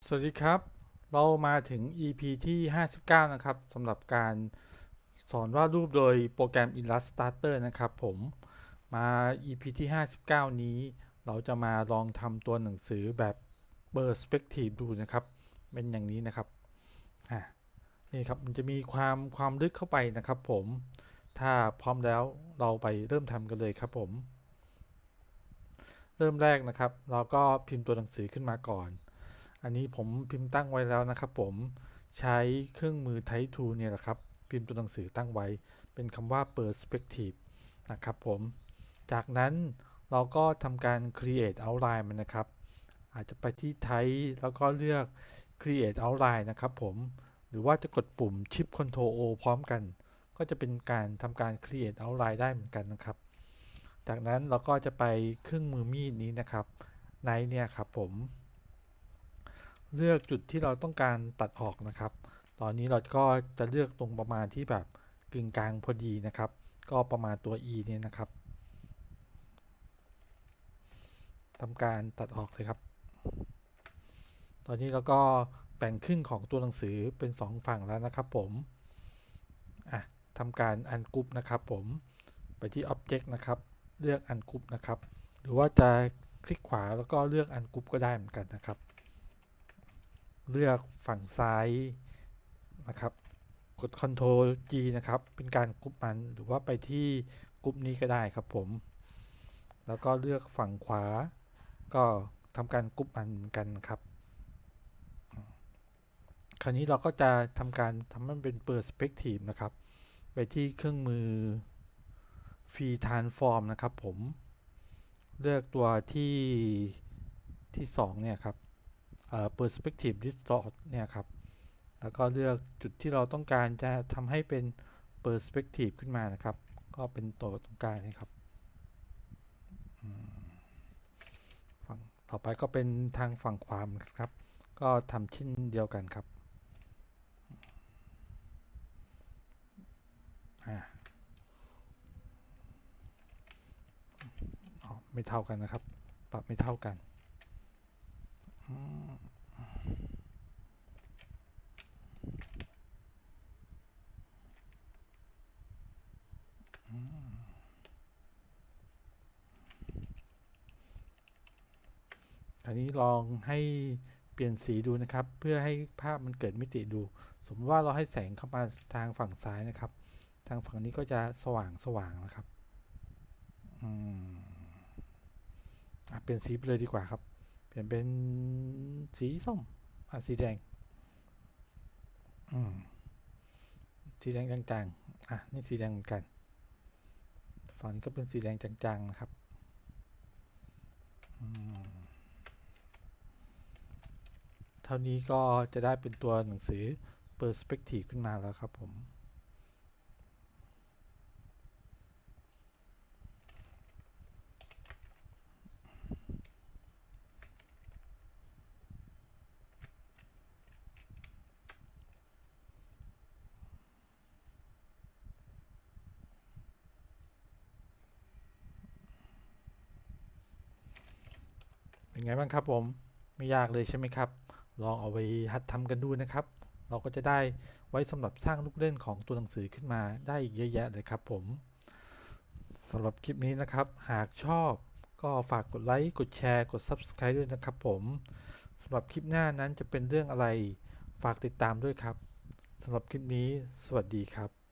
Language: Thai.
สวัสดีครับเรามาถึง EP ที่59นะครับสำหรับการสอนวาดรูปโดยโปรแกรม Illustrator นะครับผมมา EP ที่59นี้เราจะมาลองทำตัวหนังสือแบบ Perspective ดูนะครับเป็นอย่างนี้นะครับอ่ะนี่ครับมันจะมีความลึกเข้าไปนะครับผมถ้าพร้อมแล้วเราไปเริ่มทำกันเลยครับผมเริ่มแรกนะครับเราก็พิมพ์ตัวหนังสือขึ้นมาก่อน อันนี้ผมพิมพ์ตั้งไว้แล้วนะครับผมใช้เครื่องมือ Type 2เนี่ยแหละครับพิมพ์ตัวหนังสือตั้งไว้เป็นคำว่า perspective นะครับผมจากนั้นเราก็ทำการ create outline มันนะครับอาจจะไปที่ Type แล้วก็เลือก create outline นะครับผมหรือว่าจะกดปุ่ม Shift Ctrl O พร้อมกันก็จะเป็นการทำการ create outline ได้เหมือนกันนะครับจากนั้นเราก็จะไปเครื่องมือมีดนี้นะครับในเนี่ยครับผม เลือกจุดที่เราต้องการตัดออกนะครับ ตอนนี้เราก็จะเลือกตรงประมาณที่แบบกึ่งกลางพอดีนะครับ ก็ประมาณตัว E เนี่ยนะครับทำการตัดออกเลยครับ ตอนนี้เราก็แบ่งครึ่งของตัวหนังสือเป็น2ฝั่งแล้วนะครับผมอ่ะทำการอันกรุ๊ปนะครับผมไปที่ Object นะครับเลือกอันกรุ๊ปนะครับหรือว่าจะคลิกขวาแล้วก็เลือกอันกรุ๊ปก็ได้เหมือนกันนะครับเลือกฝั่งซ้ายนะครับ กด Ctrl G นะครับเป็นการกรุ๊ปมันหรือว่าไปที่กรุ๊ปนี้ก็ได้ครับผมแล้วก็เลือกฝั่งขวาก็ทำการกรุ๊ปมันเหมือนกันครับคราวนี้เราก็จะทำการทำให้มันเป็น Perspective นะครับไปที่เครื่องมือ Free Transform นะครับผมเลือกตัวที่2เนี่ยครับPerspective Distort เนี่ยครับแล้วก็เลือกจุดที่เราต้องการจะทำให้เป็น Perspective ขึ้นมานะครับก็เป็นตัวตรงกลางนะครับฝั่งต่อไปก็เป็นทางฝั่งขวาครับก็ทำเช่นเดียวกันครับไม่เท่ากันนะครับปรับไม่เท่ากันอันนี้ลองให้เปลี่ยนสีดูนะครับเพื่อให้ภาพมันเกิดมิติดูสมมติว่าเราให้แสงเข้ามาทางฝั่งซ้ายนะครับทางฝั่งนี้ก็จะสว่างนะครับเปลี่ยนสีไปเลยดีกว่าครับเปลี่ยนเป็นสีส้มสีแดงสีแดงจางๆนี่สีแดงเหมือนกันฝั่งนี้ก็เป็นสีแดงจางๆนะครับเท่านี้ก็จะได้เป็นตัวหนังสือ Perspective ขึ้นมาแล้วครับผมเป็นไงบ้างครับผมไม่ยากเลยใช่ไหมครับลองเอาไปหัดทำกันดูนะครับเราก็จะได้ไว้สำหรับสร้างลูกเล่นของตัวหนังสือขึ้นมาได้อีกเยอะแยะเลยครับผมสำหรับคลิปนี้นะครับหากชอบก็ฝากกดไลค์กดแชร์กด Subscribe ด้วยนะครับผมสำหรับคลิปหน้านั้นจะเป็นเรื่องอะไรฝากติดตามด้วยครับสำหรับคลิปนี้สวัสดีครับ